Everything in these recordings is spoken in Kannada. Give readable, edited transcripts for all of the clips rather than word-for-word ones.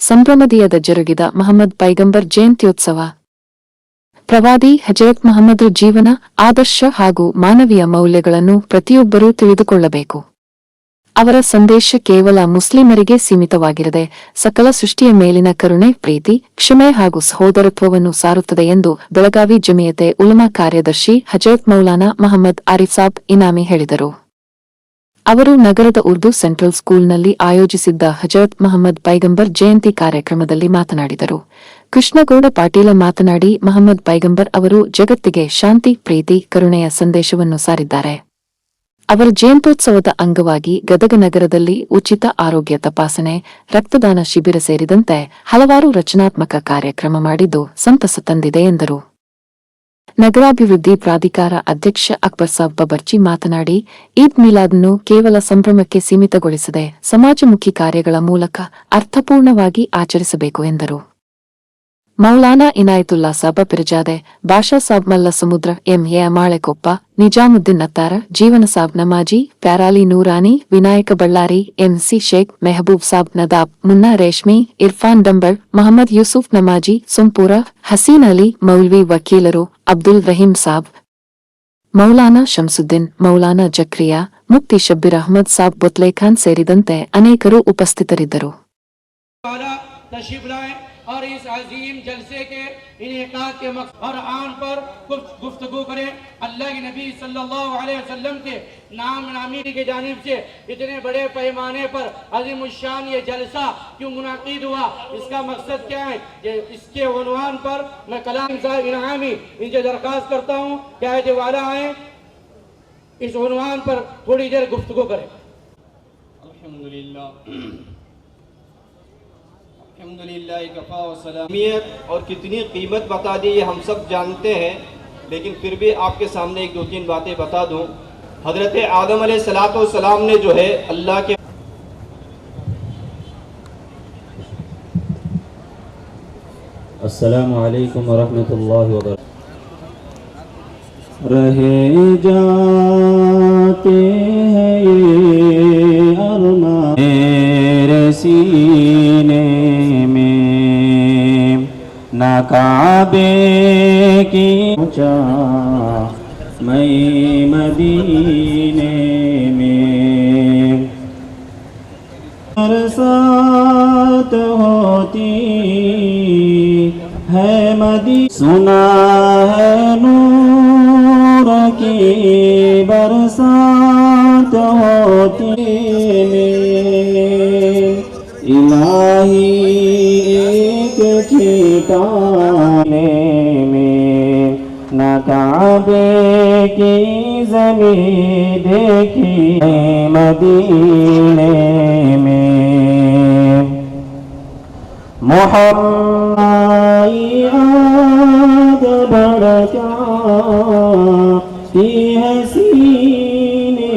ಸಂಭ್ರಮದಿಂದ ಜರುಗಿದ ಮಹಮ್ಮದ್ ಪೈಗಂಬರ್ ಜಯಂತ್ಯೋತ್ಸವ. ಪ್ರವಾದಿ ಹಜರತ್ ಮುಹಮ್ಮದರ ಜೀವನ, ಆದರ್ಶ ಹಾಗೂ ಮಾನವೀಯ ಮೌಲ್ಯಗಳನ್ನು ಪ್ರತಿಯೊಬ್ಬರೂ ತಿಳಿದುಕೊಳ್ಳಬೇಕು. ಅವರ ಸಂದೇಶ ಕೇವಲ ಮುಸ್ಲಿಮರಿಗೆ ಸೀಮಿತವಾಗಿರದೆ ಸಕಲ ಸೃಷ್ಟಿಯ ಮೇಲಿನ ಕರುಣೆ, ಪ್ರೀತಿ, ಕ್ಷಮೆ ಹಾಗೂ ಸಹೋದರತ್ವವನ್ನು ಸಾರುತ್ತದೆ ಎಂದು ಬೆಳಗಾವಿ ಜಮಿಯತೆ ಉಲಮಾ ಕಾರ್ಯದರ್ಶಿ ಹಜರತ್ ಮೌಲಾನಾ ಮಹಮ್ಮದ್ ಆರಿಫ್ ಸಾಬ್ ಇನಾಮಿ ಹೇಳಿದರು. ಅವರು ನಗರದ ಉರ್ದು ಸೆಂಟ್ರಲ್ ಸ್ಕೂಲ್ನಲ್ಲಿ ಆಯೋಜಿಸಿದ್ದ ಹಜರತ್ ಮುಹಮ್ಮದ್ ಪೈಗಂಬರ್ ಜಯಂತಿ ಕಾರ್ಯಕ್ರಮದಲ್ಲಿ ಮಾತನಾಡಿದರು. ಕೃಷ್ಣಗೌಡ ಪಾಟೀಲ ಮಾತನಾಡಿ, ಮಹಮ್ಮದ್ ಪೈಗಂಬರ್ ಅವರು ಜಗತ್ತಿಗೆ ಶಾಂತಿ, ಪ್ರೀತಿ, ಕರುಣೆಯ ಸಂದೇಶವನ್ನು ಸಾರಿದ್ದಾರೆ. ಅವರ ಜಯಂತ್ಯೋತ್ಸವದ ಅಂಗವಾಗಿ ಗದಗ ನಗರದಲ್ಲಿ ಉಚಿತ ಆರೋಗ್ಯ ತಪಾಸಣೆ, ರಕ್ತದಾನ ಶಿಬಿರ ಸೇರಿದಂತೆ ಹಲವಾರು ರಚನಾತ್ಮಕ ಕಾರ್ಯಕ್ರಮ ಮಾಡಿದ್ದು ಸಂತಸ ತಂದಿದೆ ಎಂದರು. ನಗರಾಭಿವೃದ್ಧಿ ಪ್ರಾಧಿಕಾರ ಅಧ್ಯಕ್ಷ ಅಕ್ಬರ್ ಸಾಬ್ ಬಬರ್ಚಿ ಮಾತನಾಡಿ, ಈದ್ ಮಿಲಾದ್ನ್ನು ಕೇವಲ ಸಂಭ್ರಮಕ್ಕೆ ಸೀಮಿತಗೊಳಿಸದೆ ಸಮಾಜಮುಖಿ ಕಾರ್ಯಗಳ ಮೂಲಕ ಅರ್ಥಪೂರ್ಣವಾಗಿ ಆಚರಿಸಬೇಕು ಎಂದರು. ಮೌಲಾನಾ ಇನಾಯತುಲ್ಲಾ ಸಾಬ ಪಿರಜಾದೆ, ಬಾಷಾ ಸಾಬ್ ಮಲ್ಲ ಸಮುದ್ರ, ಎಂಎ ಮಾಳೆಕೊಪ್ಪ, ನಿಜಾಮುದ್ದೀನ್ ನತ್ತಾರ, ಜೀವನ ಸಾಬ್ ನಮಾಜಿ, ಪ್ಯಾರಾಲಿ ನೂರಾನಿ, ವಿನಾಯಕ ಬಳ್ಳಾರಿ, ಎಂಸಿ ಶೇಖ್, ಮೆಹಬೂಬ್ ಸಾಬ್ ನದಾಬ್, ಮುನ್ನಾ ರೇಷ್ಮಿ, ಇರ್ಫಾನ್ ಡಂಬಳ್, ಮಹಮ್ಮದ್ ಯೂಸುಫ್ ನಮಾಜಿ, ಸುಂಪೂರ, ಹಸೀನ್ ಅಲಿ, ಮೌಲ್ವಿ ವಕೀಲರು, ಅಬ್ದುಲ್ ರಹೀಂ ಸಾಬ್, ಮೌಲಾನಾ ಶಂಸುದ್ದೀನ್, ಮೌಲಾನಾ ಜಕ್ರಿಯಾ, ಮುಫ್ತಿ ಶಬ್ಬೀರ್ ಅಹಮದ್ ಸಾಬ್ ಬೊತ್ಲೇಖಾನ್ ಸೇರಿದಂತೆ ಅನೇಕರು ಉಪಸ್ಥಿತರಿದ್ದರು. और इस अजीम जलसे के इनेकाद के मकसद और आन पर कुछ गुफ्तगू करें। अल्लाह के नबी सल्लल्लाहु अलैहि वसल्लम के नाम नामी की जानिब से इतने बड़े पैमाने पर अजीम शान ये जलसा क्यों मुनाकिद हुआ, इसका मकसद क्या है, इसके उन्वान पर मैं कलाम साहब इनामी इनसे दरख्वास्त करता हूँ क्या है वाला आए इस उन्वान पर थोड़ी देर गुफ्तगू करें। अल्हम्दुलिल्लाह और कितनी कीमत बता दी ये हम सब जानते हैं, लेकिन फिर भी आपके सामने एक दो तीन बातें बता दूं। हजरत आदम अलैहिस्सलाम ने जो है अल्लाह के अस्सलामु अलैकुम वरहमतुल्लाहि वबरकातुहू। रहे जाते हैं ये अरमान मेरे सीने ना काबे की ऊंचा मैं मदीने में बरसात होती है मदी सुना है नूर की बरसात होती इलाही एक छिटाने में न काबे की ज़मीन देखी मदीने में मुहम्मद आग भड़का की हसीने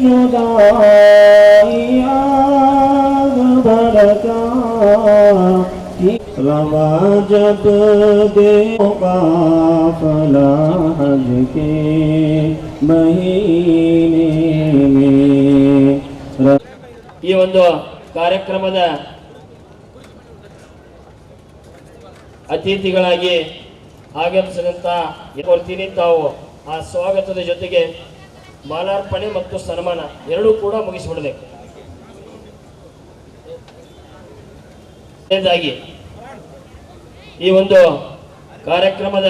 जुदाई आग भड़का रवा जब देगा फला हज के महीने में ಈ ಒಂದು ಕಾರ್ಯಕ್ರಮದ ಅತಿಥಿಗಳಾಗಿ ಆಗಮಿಸಿದಂತ ಕೊಡ್ತೀನಿ. ತಾವು ಆ ಸ್ವಾಗತದ ಜೊತೆಗೆ ಮಾಲಾರ್ಪಣೆ ಮತ್ತು ಸನ್ಮಾನ ಎರಡೂ ಕೂಡ ಮುಗಿಸಿಬಿಡಬೇಕು. ಈ ಒಂದು ಕಾರ್ಯಕ್ರಮದ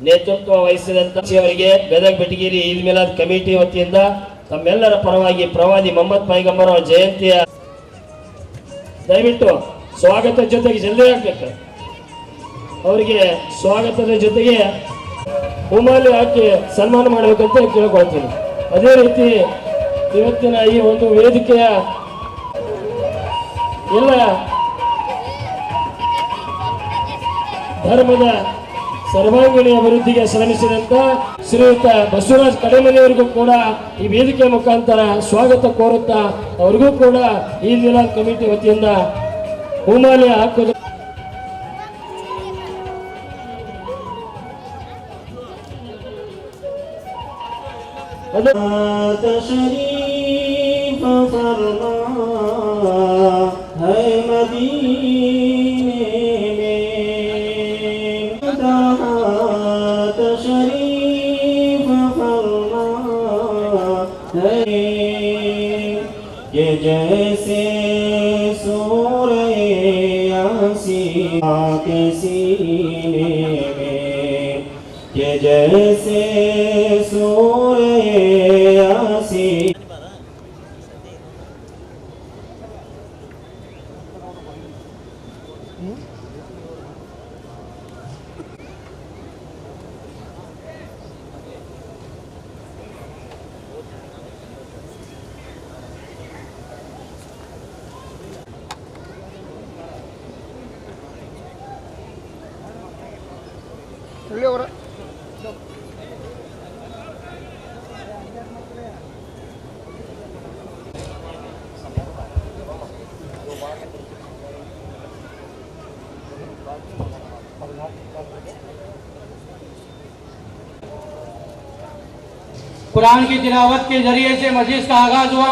ನೇತೃತ್ವ ವಹಿಸಿದಂತ ಅವರಿಗೆ ಗದಗ ಬೆಟಗೇರಿ ಈದ್ ಮಿಲಾದ್ ಕಮಿಟಿ ವತಿಯಿಂದ ತಮ್ಮೆಲ್ಲರ ಪರವಾಗಿ ಪ್ರವಾದಿ ಮೊಹಮ್ಮದ್ ಪೈಗಂಬರ್ ಅವರ ಜಯಂತಿಯ ದಯವಿಟ್ಟು ಸ್ವಾಗತದ ಜೊತೆಗೆ ಜಲ್ದಿ ಆಗ್ಬೇಕು. ಅವರಿಗೆ ಸ್ವಾಗತದ ಜೊತೆಗೆ ಹೂಮಾಲೆ ಹಾಕಿ ಸನ್ಮಾನ ಮಾಡಬೇಕಂತ ಕೇಳ್ಕೊಳ್ತೀನಿ. ಅದೇ ರೀತಿ ಇವತ್ತಿನ ಈ ಒಂದು ವೇದಿಕೆಯ ಎಲ್ಲ ಧರ್ಮದ ಸರ್ವಾಂಗೀಣ ಅಭಿವೃದ್ಧಿಗೆ ಶ್ರಮಿಸಿದಂತ ಶ್ರೀಯುತ ಬಸವರಾಜ್ ಕಡೆಮನೆಯವರಿಗೂ ಕೂಡ ಈ ವೇದಿಕೆ ಮುಖಾಂತರ ಸ್ವಾಗತ ಕೋರುತ್ತಾ ಅವರಿಗೂ ಕೂಡ ಈದ್ ಮಿಲಾದ್ ಕಮಿಟಿ ವತಿಯಿಂದ ಹೂಮಾಲೆ ಹಾಕೋದು. तशरीफ फरमा तशरीफ फरमा है ये जैसे सूरह यासीन के सीने में ये जैसे सूरह यासीन कुरान की तिलावत के जरिए से मजलिस का आगाज हुआ।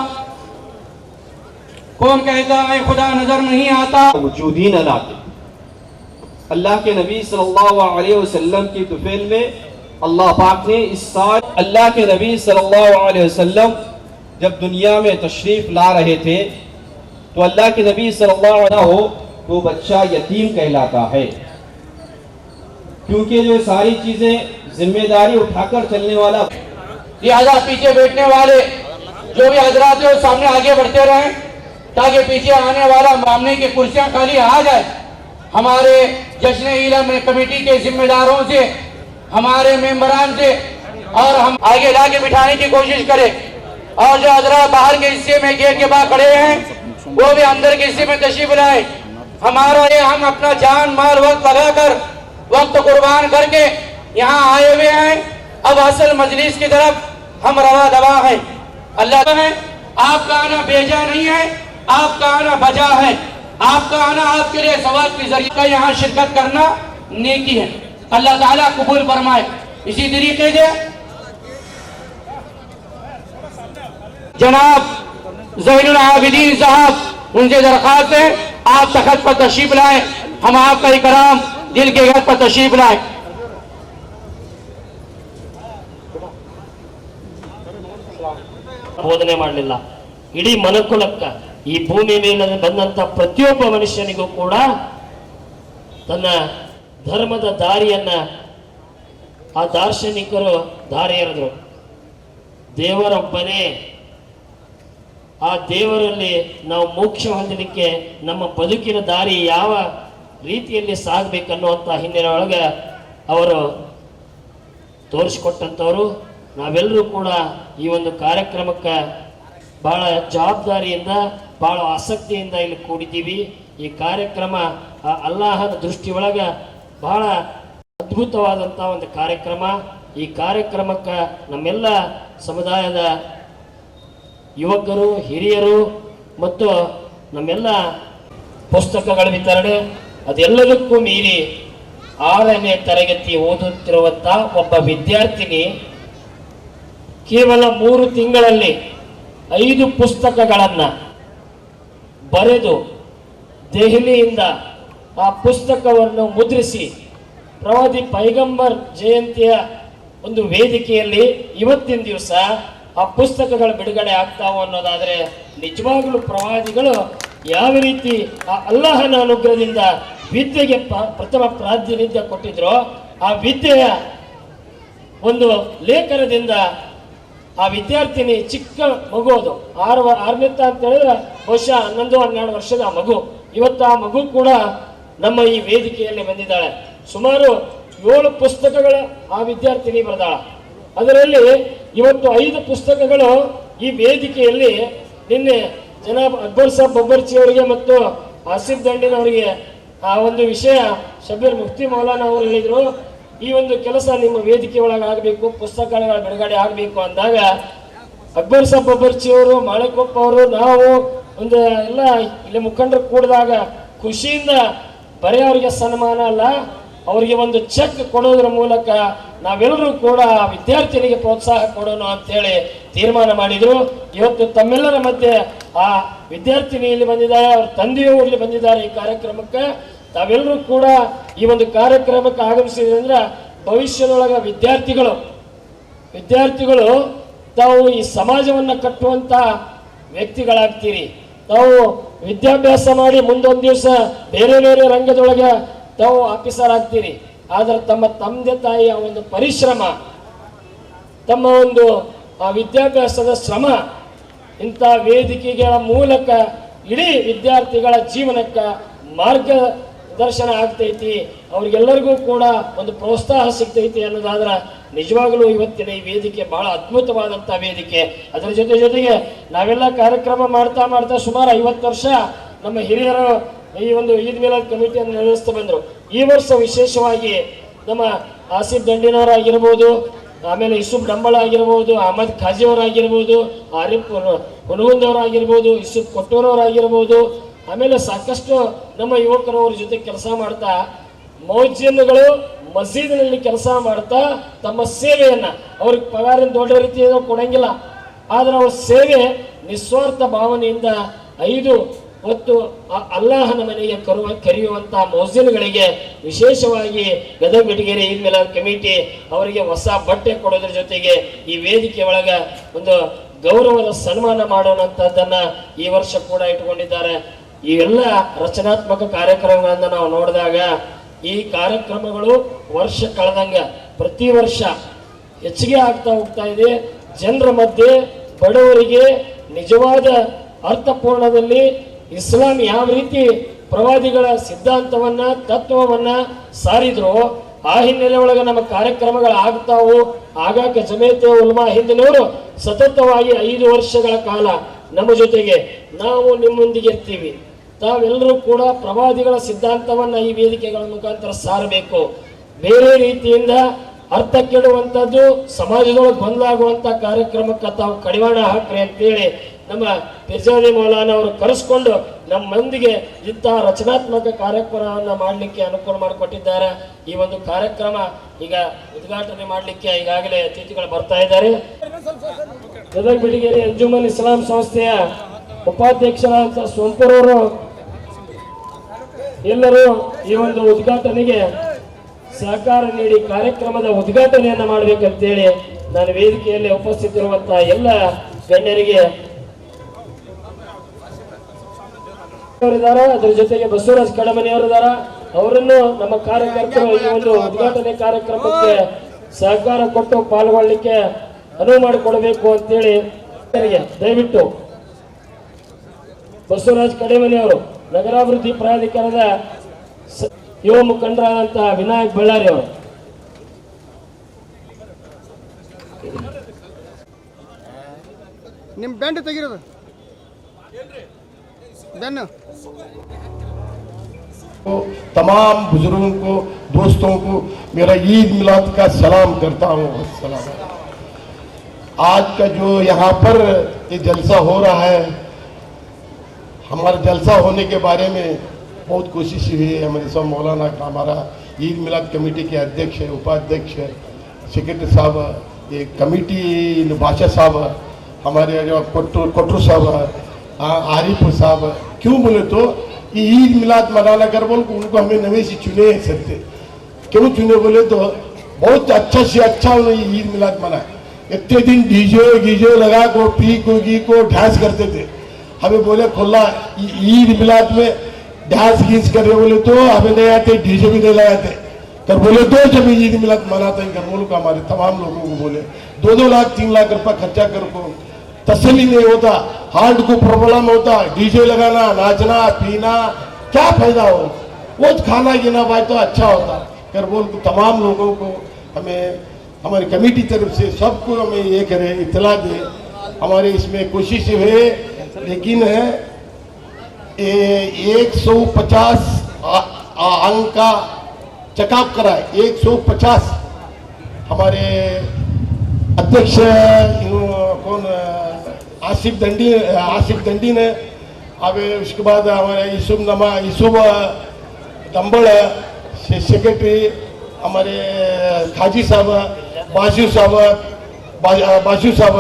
कौन कहता है खुदा नजर नहीं आता? वजूदी न लाते। अल्लाह के नबी सल्लल्लाहु अलैहि वसल्लम की तुफैल में अल्लाह पाक ने इस साल अल्लाह के नबी सल्लल्लाहु अलैहि वसल्लम जब दुनिया में तशरीफ ला रहे थे तो अल्लाह के नबी सल्लल्लाहु अलैहि वसल्लम हो तो बच्चा यतीम कहलाता है, क्योंकि जो सारी चीजें जिम्मेदारी उठाकर चलने वाला। लिहाजा पीछे बैठने वाले जो भी हजरात है सामने आगे बढ़ते रहें ताकि पीछे आने वाला मामले की कुर्सियां खाली आ जाए। हमारे जश्न इल्म कमेटी के जिम्मेदारों से, हमारे मेंबरान से और हम आगे लाके बिठाने की कोशिश करें। और जो हजरात बाहर के हिस्से में गेट के बाहर खड़े हैं वो भी अंदर के हिस्से में तशरीफ लाए। हमारा ये हम अपना जान माल वक्त लगाकर वक्त कुर्बान करके यहाँ आए हुए हैं। अब असल मजलिस की तरफ हम रवा दवा है। अल्लाह है, आपका आना बेजा नहीं है, आपका आना बजा है। आपका आना आपके लिए सवाब के जरिए का यहाँ शिरकत करना नेकी है। अल्लाह ताला कबूल फरमाए। इसी तरीके से जनाब ज़ैनुल आबिदीन साहब, उनसे दरख्वास्त है आप तख्त पर तशरीफ लाए। हम आपका इकराम दिल के घर पर तशरीफ लाए। ಬೋಧನೆ ಮಾಡಲಿಲ್ಲ. ಇಡೀ ಮನುಕುಲಕ್ಕ ಈ ಭೂಮಿ ಮೇಲೆ ಬಂದಂತ ಪ್ರತಿಯೊಬ್ಬ ಮನುಷ್ಯನಿಗೂ ಕೂಡ ತನ್ನ ಧರ್ಮದ ದಾರಿಯನ್ನ ಆ ದಾರ್ಶನಿಕರು ದಾರಿ ಎರೆದ್ರು. ದೇವರೊಬ್ಬನೇ, ಆ ದೇವರಲ್ಲಿ ನಾವು ಮೋಕ್ಷ ಹೊಂದಲಿಕ್ಕೆ ನಮ್ಮ ಬದುಕಿನ ದಾರಿ ಯಾವ ರೀತಿಯಲ್ಲಿ ಸಾಗಬೇಕನ್ನುವಂಥ ಹಿನ್ನೆಲೆ ಒಳಗೆ ಅವರು ತೋರಿಸಿಕೊಟ್ಟಂಥವ್ರು. ನಾವೆಲ್ಲರೂ ಕೂಡ ಈ ಒಂದು ಕಾರ್ಯಕ್ರಮಕ್ಕೆ ಬಹಳ ಜವಾಬ್ದಾರಿಯಿಂದ ಬಹಳ ಆಸಕ್ತಿಯಿಂದ ಇಲ್ಲಿ ಕೂಡಿದ್ದೀವಿ. ಈ ಕಾರ್ಯಕ್ರಮ ಅಲ್ಲಾಹನ ದೃಷ್ಟಿಯೊಳಗೆ ಬಹಳ ಅದ್ಭುತವಾದಂಥ ಒಂದು ಕಾರ್ಯಕ್ರಮ. ಈ ಕಾರ್ಯಕ್ರಮಕ್ಕೆ ನಮ್ಮೆಲ್ಲ ಸಮುದಾಯದ ಯುವಕರು, ಹಿರಿಯರು ಮತ್ತು ನಮ್ಮೆಲ್ಲ ಪುಸ್ತಕಗಳ ವಿತರಣೆ, ಅದೆಲ್ಲದಕ್ಕೂ ಮೀರಿ 6ನೇ ತರಗತಿ ಓದುತ್ತಿರುವಂಥ ಒಬ್ಬ ವಿದ್ಯಾರ್ಥಿನಿ ಕೇವಲ 3 ತಿಂಗಳಲ್ಲಿ 5 ಪುಸ್ತಕಗಳನ್ನು ಬರೆದು ದೆಹಲಿಯಿಂದ ಆ ಪುಸ್ತಕವನ್ನು ಮುದ್ರಿಸಿ ಪ್ರವಾದಿ ಪೈಗಂಬರ್ ಜಯಂತಿಯ ಒಂದು ವೇದಿಕೆಯಲ್ಲಿ ಇವತ್ತಿನ ದಿವಸ ಆ ಪುಸ್ತಕಗಳು ಬಿಡುಗಡೆ ಆಗ್ತಾವ ಅನ್ನೋದಾದರೆ ನಿಜವಾಗಲೂ ಪ್ರವಾದಿಗಳು ಯಾವ ರೀತಿ ಆ ಅಲ್ಲಾಹನ ಅನುಗ್ರಹದಿಂದ ವಿದ್ಯೆಗೆ ಪ್ರಥಮ ಪ್ರಾಧಾನ್ಯ ಕೊಟ್ಟಿದ್ರೋ ಆ ವಿದ್ಯೆಯ ಒಂದು ಲೇಖನದಿಂದ ಆ ವಿದ್ಯಾರ್ಥಿನಿ ಚಿಕ್ಕ ಮಗು, ಅದು 6ನೇ ಅಂತ ಹೇಳಿದ್ರೆ ಬಹುಶಃ 11-12 ವರ್ಷದ ಮಗು. ಇವತ್ತು ಆ ಮಗು ಕೂಡ ನಮ್ಮ ಈ ವೇದಿಕೆಯಲ್ಲಿ ಬಂದಿದ್ದಾಳೆ. ಸುಮಾರು 7 ಪುಸ್ತಕಗಳ ಆ ವಿದ್ಯಾರ್ಥಿನಿ ಬರೆದಾಳ. ಅದರಲ್ಲಿ ಇವತ್ತು 5 ಪುಸ್ತಕಗಳು ಈ ವೇದಿಕೆಯಲ್ಲಿ ನಿನ್ನೆ ಜನಾಬ್ ಅಕ್ಬರ್ ಸಾಬ್ ಬಬ್ಬರ್ಚಿ ಅವರಿಗೆ ಮತ್ತು ಆಸಿಫ್ ದಂಡಿನವರಿಗೆ ಆ ಒಂದು ವಿಷಯ ಶಬೀರ್ ಮುಫ್ತಿ ಮೌಲಾನ ಅವರು ಹೇಳಿದ್ರು, ಈ ಒಂದು ಕೆಲಸ ನಿಮ್ಮ ವೇದಿಕೆ ಒಳಗೆ ಆಗಬೇಕು, ಪುಸ್ತಕಗಳ ಬಿಡುಗಡೆ ಆಗಬೇಕು ಅಂದಾಗ ಅಕ್ಬರ್ ಸಾಬ್ ಬಬ್ಬರ್ಚಿ ಅವರು, ಮಾಳಿಕೊಪ್ಪ ಅವರು, ನಾವು ಒಂದು ಎಲ್ಲ ಇಲ್ಲಿ ಮುಖಂಡರು ಕೂಡಿದಾಗ ಖುಷಿಯಿಂದ ಬರೀ ಅವರಿಗೆ ಸನ್ಮಾನ ಅಲ್ಲ, ಅವರಿಗೆ ಒಂದು ಚೆಕ್ ಕೊಡೋದ್ರ ಮೂಲಕ ನಾವೆಲ್ಲರೂ ಕೂಡ ವಿದ್ಯಾರ್ಥಿನಿಗೆ ಪ್ರೋತ್ಸಾಹ ಕೊಡೋಣ ಅಂತೇಳಿ ತೀರ್ಮಾನ ಮಾಡಿದ್ರು. ಇವತ್ತು ತಮ್ಮೆಲ್ಲರ ಮಧ್ಯೆ ಆ ವಿದ್ಯಾರ್ಥಿನಿ ಇಲ್ಲಿ ಬಂದಿದ್ದಾರೆ, ಅವ್ರ ತಂದೆಯೂ ಇಲ್ಲಿ ಬಂದಿದ್ದಾರೆ ಈ ಕಾರ್ಯಕ್ರಮಕ್ಕೆ. ತಾವೆಲ್ಲರೂ ಕೂಡ ಈ ಒಂದು ಕಾರ್ಯಕ್ರಮಕ್ಕೆ ಆಗಮಿಸಿದ್ರೆ ಅಂದ್ರೆ ಭವಿಷ್ಯದೊಳಗ ವಿದ್ಯಾರ್ಥಿಗಳು ತಾವು ಈ ಸಮಾಜವನ್ನ ಕಟ್ಟುವಂತ ವ್ಯಕ್ತಿಗಳಾಗ್ತೀರಿ. ತಾವು ವಿದ್ಯಾಭ್ಯಾಸ ಮಾಡಿ ಮುಂದೊಂದು ದಿವಸ ಬೇರೆ ಬೇರೆ ರಂಗದೊಳಗೆ ತಾವು ಆಫೀಸರ್ ಆಗ್ತೀರಿ. ಆದ್ರೆ ತಮ್ಮ ತಂದೆ ತಾಯಿಯ ಒಂದು ಪರಿಶ್ರಮ, ತಮ್ಮ ಒಂದು ವಿದ್ಯಾಭ್ಯಾಸದ ಶ್ರಮ ಇಂಥ ವೇದಿಕೆಗಳ ಮೂಲಕ ಇಡೀ ವಿದ್ಯಾರ್ಥಿಗಳ ಜೀವನಕ್ಕೆ ಮಾರ್ಗದರ್ಶನ ಆಗ್ತೈತಿ. ಅವ್ರಿಗೆಲ್ಲರಿಗೂ ಕೂಡ ಒಂದು ಪ್ರೋತ್ಸಾಹ ಸಿಗ್ತೈತಿ ಅನ್ನೋದಾದ್ರೆ ನಿಜವಾಗಲೂ ಇವತ್ತಿನ ಈ ವೇದಿಕೆ ಬಹಳ ಅದ್ಭುತವಾದಂಥ ವೇದಿಕೆ. ಅದರ ಜೊತೆಗೆ ನಾವೆಲ್ಲ ಕಾರ್ಯಕ್ರಮ ಮಾಡ್ತಾ ಸುಮಾರು 50 ವರ್ಷ ನಮ್ಮ ಹಿರಿಯರು ಈ ಒಂದು ಈದ್ ಮಿಲಾದ್ ಕಮಿಟಿಯನ್ನು ನಿರ್ವಹಿಸ್ತಾ ಬಂದರು. ಈ ವರ್ಷ ವಿಶೇಷವಾಗಿ ನಮ್ಮ ಆಸಿಫ್ ದಂಡಿನವರಾಗಿರ್ಬೋದು, ಆಮೇಲೆ ಯೂಸುಫ್ ಡಂಬಳ ಆಗಿರ್ಬೋದು, ಅಹಮದ್ ಖಾಜಿ ಅವರಾಗಿರ್ಬೋದು, ಆರಿಫ್ ಹುನಗುಂದವರಾಗಿರ್ಬೋದು, ಯೂಸುಫ್ ಕೊಟ್ಟೂರವರಾಗಿರ್ಬೋದು, ಆಮೇಲೆ ಸಾಕಷ್ಟು ನಮ್ಮ ಯುವಕರು ಅವ್ರ ಜೊತೆ ಕೆಲಸ ಮಾಡ್ತಾ ಮೌಜ್ಜಿನ್ಗಳು ಮಸೀದಿನಲ್ಲಿ ಕೆಲಸ ಮಾಡ್ತಾ ತಮ್ಮ ಸೇವೆಯನ್ನ, ಅವ್ರಿಗೆ ಪಗಾರಿನ ದೊಡ್ಡ ರೀತಿಯಿಂದ ಕೊಡಂಗಿಲ್ಲ, ಆದ್ರೆ ಅವ್ರ ಸೇವೆ ನಿಸ್ವಾರ್ಥ ಭಾವನೆಯಿಂದ 5 ಹೊತ್ತು ಅಲ್ಲಾಹನ ಮನೆಗೆ ಕರೆಯುವಂತಹ ಮೌಜಿನ್ಗಳಿಗೆ ವಿಶೇಷವಾಗಿ ಗದಗ ಬೆಟಗೇರಿ ಈದ್ ಮಿಲಾದ್ ಕಮಿಟಿ ಅವರಿಗೆ ಹೊಸ ಬಟ್ಟೆ ಕೊಡೋದ್ರ ಜೊತೆಗೆ ಈ ವೇದಿಕೆ ಒಳಗ ಒಂದು ಗೌರವದ ಸನ್ಮಾನ ಮಾಡೋಣಂತದ್ದನ್ನ ಈ ವರ್ಷ ಕೂಡ ಇಟ್ಕೊಂಡಿದ್ದಾರೆ. ಇವೆಲ್ಲ ರಚನಾತ್ಮಕ ಕಾರ್ಯಕ್ರಮಗಳನ್ನ ನಾವು ನೋಡಿದಾಗ ಈ ಕಾರ್ಯಕ್ರಮಗಳು ವರ್ಷ ಕಳೆದಂಗ ಪ್ರತಿ ವರ್ಷ ಹೆಚ್ಚಿಗೆ ಆಗ್ತಾ ಹೋಗ್ತಾ ಇದೆ. ಜನರ ಮಧ್ಯೆ ಬಡವರಿಗೆ ನಿಜವಾದ ಅರ್ಥಪೂರ್ಣದಲ್ಲಿ ಇಸ್ಲಾಂ ಯಾವ ರೀತಿ ಪ್ರವಾದಿಗಳ ಸಿದ್ಧಾಂತವನ್ನ ತತ್ವವನ್ನ ಸಾರಿದ್ರು ಆ ಹಿನ್ನೆಲೆ ಒಳಗೆ ನಮ್ಮ ಕಾರ್ಯಕ್ರಮಗಳು ಆಗ್ತಾವು. ಆಗಾಗ ಜಮೇತೆ ಉಲ್ಮಾ ಹಿಂದಿನವರು ಸತತವಾಗಿ 5 ವರ್ಷಗಳ ಕಾಲ ನಮ್ಮ ಜೊತೆಗೆ ನಾವು ನಿಮ್ಮೊಂದಿಗೆ ಇರ್ತೀವಿ. ತಾವೆಲ್ಲರೂ ಕೂಡ ಪ್ರವಾದಿಗಳ ಸಿದ್ಧಾಂತವನ್ನ ಈ ವೇದಿಕೆಗಳ ಮುಖಾಂತರ ಸಾರಬೇಕು. ಬೇರೆ ರೀತಿಯಿಂದ ಅರ್ಥ ಕೆಡುವಂಥದ್ದು ಸಮಾಜದೊಳಗೆ ಗೊಂದಲಾಗುವಂಥ ಕಾರ್ಯಕ್ರಮಕ್ಕೆ ತಾವು ಕಡಿವಾಣ ಹಾಕ್ರಿ ಅಂತೇಳಿ ನಮ್ಮ ಪಿರ್ಜಾದಿ ಮೌಲಾನ ಅವರು ಕರೆಸ್ಕೊಂಡು ನಮ್ಮ ಮಂದಿಗೆ ಇಂತಹ ರಚನಾತ್ಮಕ ಕಾರ್ಯಕ್ರಮವನ್ನು ಮಾಡಲಿಕ್ಕೆ ಅನುಕೂಲ ಮಾಡಿಕೊಟ್ಟಿದ್ದಾರೆ. ಈ ಒಂದು ಕಾರ್ಯಕ್ರಮ ಈಗ ಉದ್ಘಾಟನೆ ಮಾಡಲಿಕ್ಕೆ ಈಗಾಗಲೇ ಅತಿಥಿಗಳು ಬರ್ತಾ ಇದ್ದಾರೆ. ಗದಗ ಬೆಟಗೇರಿ ಅಂಜುಮನ್ ಇಸ್ಲಾಂ ಸಂಸ್ಥೆಯ ಉಪಾಧ್ಯಕ್ಷರಾದಂಥ ಸೋಂಪುರವರು ಎಲ್ಲರೂ ಈ ಒಂದು ಉದ್ಘಾಟನೆಗೆ ಸಹಕಾರ ನೀಡಿ ಕಾರ್ಯಕ್ರಮದ ಉದ್ಘಾಟನೆಯನ್ನ ಮಾಡಬೇಕಂತೇಳಿ ನಾನು ವೇದಿಕೆಯಲ್ಲಿ ಉಪಸ್ಥಿತಿರುವಂತಹ ಎಲ್ಲ ಗಣ್ಯರಿಗೆ ಅದರ ಜೊತೆಗೆ ಬಸವರಾಜ್ ಕಡಮನಿಯವರಿದ್ದಾರೆ. ಅವರನ್ನು ನಮ್ಮ ಕಾರ್ಯಕರ್ತರು ಈ ಒಂದು ಉದ್ಘಾಟನೆ ಕಾರ್ಯಕ್ರಮಕ್ಕೆ ಸಹಕಾರ ಕೊಟ್ಟು ಪಾಲ್ಗೊಳ್ಳಲಿಕ್ಕೆ ಅನುವು ಮಾಡಿಕೊಡಬೇಕು ಅಂತೇಳಿ ದಯವಿಟ್ಟು ಬಸವರಾಜ್ ಕಡಮನಿಯವರು ನಗರಾಭಿವೃದ್ಧಿ ಪ್ರಾಧಿಕಾರದ ಯುವ ಮುಖಂಡರಾದಂತಹ ವಿನಾಯಕ್ ಬಳ್ಳಾರಿ ಅವರು ನಿಮ್ಮ ಬೆಂಡ್ ತೆಗಿರೋದು ಬೆನ್ನು तमाम बुजुर्गों को, दोस्तों को मेरा ईद मिलाद का सलाम करता हूँ. सलाम. आज का जो यहाँ पर ये जलसा हो रहा है, हमारा जलसा होने के बारे में बहुत कोशिश हुई है. हमारे सब मौलाना का हमारा ईद मिलाद कमेटी के अध्यक्ष है, उपाध्यक्ष है, सेक्रेटरी साहब, ये कमेटी बादशाह साहब, हमारे जो कोटरू साहब, आरिफ साहब. क्यों बोले तो ये ईद मिलाद मनाना कर बोल उनको हमें नवे से चुने सकते. क्यों चुने बोले तो बहुत अच्छा से अच्छा उन्होंने ईद मिलाद मनाया. इतने दिन डीजे लगा को पी को गी को डांस करते थे. हमें बोले खुला ईद मिलाद में डांस गीस करे बोले तो हमें नहीं आते, डीजे भी नहीं लगाते. कर बोले तो जब ईद मिलाद मनाते हैं कर बोल को हमारे तमाम लोगों को बोले 2-2 लाख 3 लाख रुपया खर्चा कर को तसली नहीं होता. हार्ट को प्रॉब्लम होता, डीजे लगाना, नाचना, पीना, क्या फायदा हो. वो खाना गिना पाए तो अच्छा होता. कर बोल तमाम लोगों को हमें हमारी कमेटी तरफ से सबको हमें ये करे, इतला दे. हमारे इसमें कोशिश है लेकिन है 150 अंक का चेकअप कराए. 150 हमारे अध्यक्ष कौन आसिफ दंडी ने. अब उसके बाद हमारे यूसुफ दंबड़ सेक्रेटरी, हमारे खाजी साहब, बाजू साहब,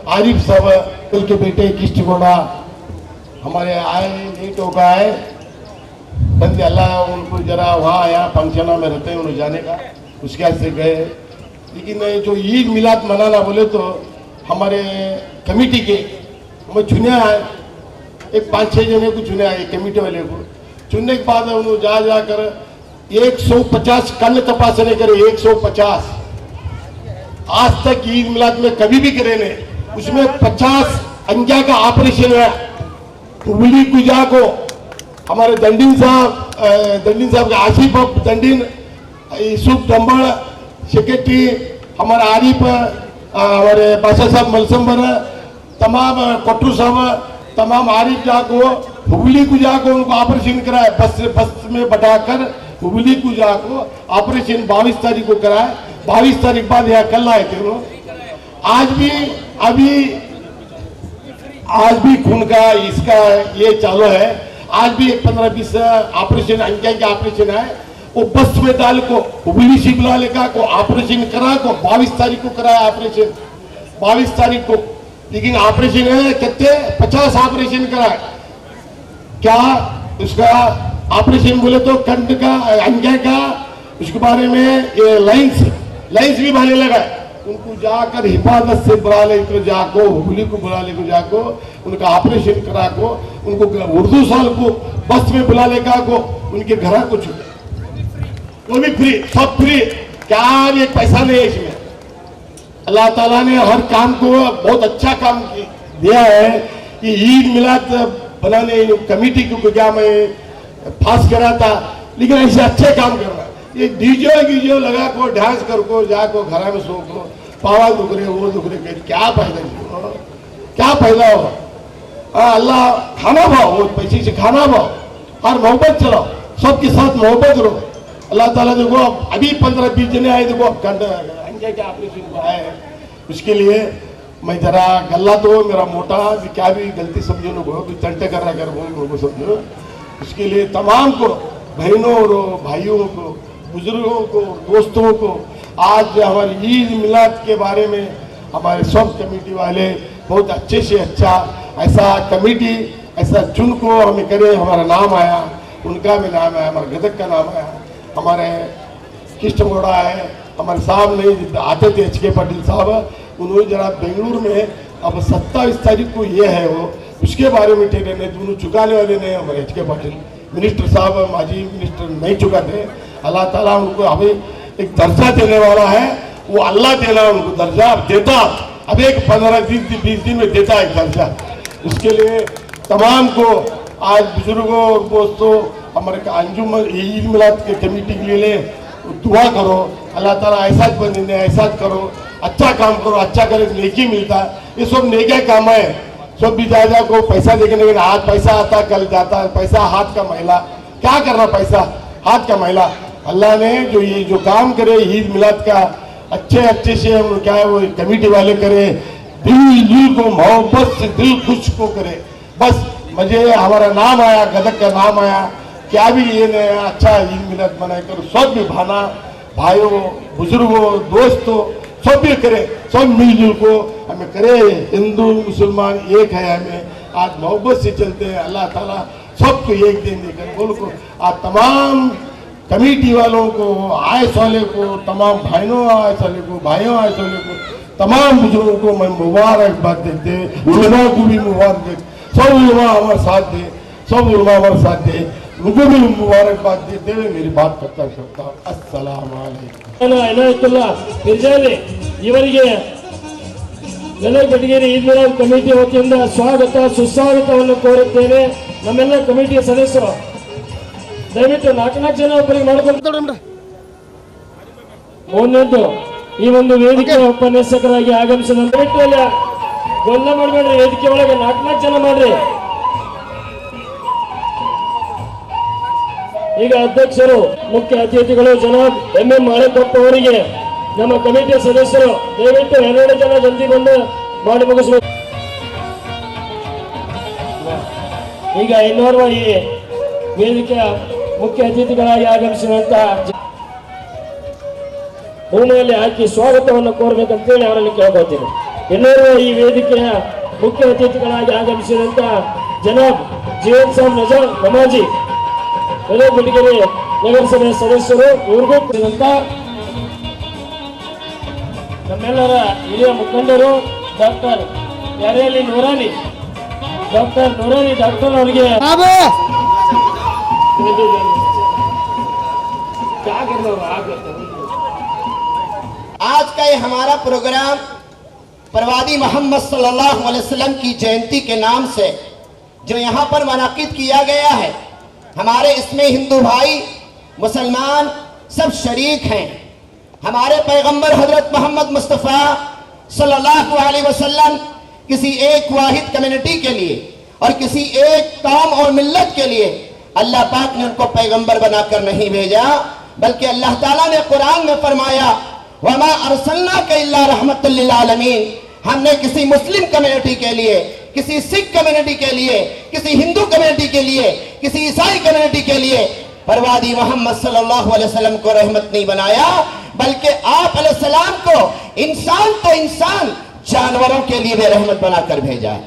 आरिफ साहब, उनके बेटे किश्तगोड़ा हमारे आए लेट हो गया है, बंदे अल्लाह उनको जरा वहाँ आया फंक्शन में रहते हैं उन्हें जाने का, उसके हाथ से गए। लेकिन जो ईद मिलाद मनाना बोले तो हमारे कमेटी के हमें चुने आए, एक 5-6 जने को चुने आए कमेटी वाले को। चुनने के बाद उन्होंने जा कर 150 कल तपासने करे, 150 आज तक ईद मिलाद में कभी भी करे नहीं। उसमें 50 अंजा का ऑपरेशन है। उबली कुजा को हमारे दंडीन साहब के आसिफ दंडीन, यूसुफ डम्बड़ सेक्रेटरी, हमारे आरिफ, हमारे बादशाह साहब मलसम्बर, तमाम कट्टू साहब, तमाम आरिफ जा को हुबली कुजा को उनको ऑपरेशन कराए, बस में बैठाकर हुबली कुजा को ऑपरेशन 22 तारीख को कराए। 22 तारीख बाद यहाँ कल आए थे लोग। आज भी खून का इसका ये चालू है। आज भी 15-20 ऑपरेशन अंजा के ऑपरेशन है। वो बस में डाल को हुबली शिमला लेकर को ऑपरेशन करा को 22 तारीख को कराया ऑपरेशन, 22 तारीख को। लेकिन ऑपरेशन है कितने 50 ऑपरेशन कराए। क्या उसका ऑपरेशन बोले तो कंठ का अंजा का, उसके बारे में ये लाइन्स भी भाने लगा। उनको जाकर हिफाजत से बुला लेकर जाको, हुबली को बुला लेकर जाको, उनका ऑपरेशन करा को, उनको उर्दू साल को बस में बुला लेकर को उनके घर को छूटे, वो भी फ्री, सब फ्री। क्या एक पैसा नहीं है इसमें। अल्लाह ताला ने हर काम को बहुत अच्छा काम दिया है। कि ईद मिलाद बनाने कमेटी को क्या मैं पास करा था, लेकिन ऐसे अच्छे काम कर रहा है। ये डीजे लगा को डांस कर को जाको घर में सो को पावा दुख रहे वो दुख रहे, क्या फायदा, क्या फायदा होगा। अल्लाह खाना भाव, वो पैसे से खाना भाव और मोहब्बत चलाओ, सबके साथ मोहब्बत रहो। अल्लाह ताला देखो अभी 15-20 जने आए, देखो अंजा के ऑपरेशन आए। उसके लिए मैं जरा गल्ला तो मेरा मोटा क्या भी गलती समझो लोग चंटे कर रहा कर समझो। उसके लिए तमाम को बहनों और भाइयों को, बुजुर्गों को, दोस्तों को आज हमारी ईद मिलाद के बारे में हमारे सब कमेटी वाले बहुत अच्छे से अच्छा ऐसा कमेटी ऐसा चुन को हमें करे। हमारा नाम आया, उनका भी नाम आया, हमारे गदक का नाम आया, हमारे कृष्णगौड़ा है, हमारे साहब नहीं आते थे HK पाटिल साहब, उन्होंने जरा बेंगलुरु में अब 27 तारीख को ये है वो, उसके बारे में ठहरे नहीं, दोनों चुकाने वाले नहीं। हमारे HK पाटिल मिनिस्टर साहब, माजी मिनिस्टर नहीं चुकाते। अल्लाह ताला उनको अभी एक दर्जा देने वाला है, वो अल्लाह देना उनको दर्जा देता, अब एक 15-20 दिन में देता है दर्जा। उसके लिए तमाम को आज बुजुर्गों और दोस्तों हमारे अंजुम ईद मिलाद के कमेटी के लिए दुआ करो। अल्लाह ताला ऐसा बने, ऐसा करो, अच्छा काम करो, अच्छा करे नेकी मिलता है। ये सब नेका काम है। सब भी जा को पैसा देखने के आज पैसा आता कल जाता, पैसा हाथ का मैला, क्या करना पैसा हाथ का मैला। अल्लाह ने जो ये जो काम करे ईद मिलाद का अच्छे से हम क्या है वो कमेटी वाले करे, दिल को मोहब्बत से दिल खुश को करे। बस मुझे हमारा नाम आया, गदक का नाम आया, क्या भी ये नहीं अच्छा ईद मिलाद मनाए करो, सब भी भाना भाइयों बुजुर्गों दोस्तों सब भी करे, सब मिलजुल को हमें करे। हिंदू मुसलमान एक है, हमें आज मोहब्बत से चलते हैं। अल्लाह ताला सबको एक दिन देकर बोल को आज तमाम कमेटी वालों को, आयस वाले को, तमाम भाइयों आयस वाले को, भाइयों आयस वाले को, तमाम बुजुर्गों को मैं मुबारकबाद देते, उलमा को भी मुबारक दे, सब उलमा हमारे साथ दे, सब उलमा हमारे साथ दे, उनको भी मुबारकबाद देते हुए मेरी बात करता अस्सलाम वालेकुम। ಇನಾಯತುಲ್ಲಾ ಮಿರ್ಜಾಲಿ ಇವರಿಗೆ ಗದಗ ಈದ್ ಮಿಲಾದ್ ಕಮಿಟಿ ವತಿಯಿಂದ ಸ್ವಾಗತ ಸುಸ್ವಾಗತವನ್ನು ಕೋರುತ್ತೇನೆ. ನಮ್ಮೆಲ್ಲ ಕಮಿಟಿಯ ಸದಸ್ಯರು ದಯವಿಟ್ಟು 4 ಜನ ಒಬ್ಬರಿಗೆ ಮಾಡ್ಕೊಂಡು ಒಂದೊಂದು ಈ ಒಂದು ವೇದಿಕೆ ಉಪನ್ಯಾಸಕರಾಗಿ ಆಗಮಿಸಿದ ದಯವಿಟ್ಟು ಗೊಂದಲ ಮಾಡಬೇಡ್ರಿ. ವೇದಿಕೆ ಒಳಗೆ 4 ಜನ ಮಾಡ್ರಿ. ಈಗ ಅಧ್ಯಕ್ಷರು ಮುಖ್ಯ ಅತಿಥಿಗಳು ಜನಾಬ್ MM ಮಾಳೆಕೊಪ್ಪ ಅವರಿಗೆ ನಮ್ಮ ಕಮಿಟಿಯ ಸದಸ್ಯರು ದಯವಿಟ್ಟು 2 ಜನ ಜಲ್ದಿ ಬಂದು ಮಾಡಿ ಮುಗಿಸಬೇಕು. ಈಗ ಇನ್ನೋರ್ವ ಈ ವೇದಿಕೆಯ ಮುಖ್ಯ ಅತಿಥಿಗಳಾಗಿ ಆಗಮಿಸಿದಂತಹ ಭೂಮಿಯಲ್ಲಿ ಹಾಕಿ ಸ್ವಾಗತವನ್ನು ಕೋರಬೇಕಂತೇಳಿ ಅವರಲ್ಲಿ ಕೇಳ್ಕೊಳ್ತೀನಿ. ಇನ್ನೋರ್ವ ಈ ವೇದಿಕೆಯ ಮುಖ್ಯ ಅತಿಥಿಗಳಾಗಿ ಆಗಮಿಸಿದಂತಹ ಜನಾಬ್ ಜೀವನ್ ಸಾಬ್ ನಮಾಜಿ ಗದಗ ಬೆಟಗೇರಿ ನಗರಸಭೆ ಸದಸ್ಯರು, ಇವ್ರಿಗೂ ಅಂತ ನಮ್ಮೆಲ್ಲರ ಹಿರಿಯ ಮುಖಂಡರು ಡಾಕ್ಟರ್ ಪ್ಯಾರೇಲಿ ನೂರಾನಿ ಡಾಕ್ಟರ್ ಅವರಿಗೆ आज का ये हमारा प्रोग्राम प्रवादी मोहम्मद सल्लल्लाहु अलैहि वसल्लम की जयंती के नाम से जो यहाँ पर मुनाकिद किया गया है, हमारे इसमें हिंदू भाई मुसलमान सब शरीक हैं। हमारे पैगंबर हजरत मोहम्मद मुस्तफ़ा सल्लल्लाहु अलैहि वसल्लम किसी एक वाहिद कम्युनिटी के लिए और किसी एक कौम और मिल्लत के लिए अल्लाह पाक ने उनको पैगंबर बनाकर नहीं भेजा, बल्कि अल्लाह ताला ने कुरान में फरमाया वमा अरसलनाका इल्ला रहमतल लिल आलमीन। हमने किसी मुस्लिम कम्युनिटी के लिए, किसी सिख कम्युनिटी के लिए, किसी हिंदू कम्युनिटी के लिए, किसी ईसाई कम्युनिटी के लिए परवादी मोहम्मद सल्लल्लाहु अलैहि वसल्लम को रहमत नहीं बनाया, बल्कि आप अलैहिस्सलाम को इंसान तो इंसान जानवरों के लिए भी रहमत बनाकर भेजा है।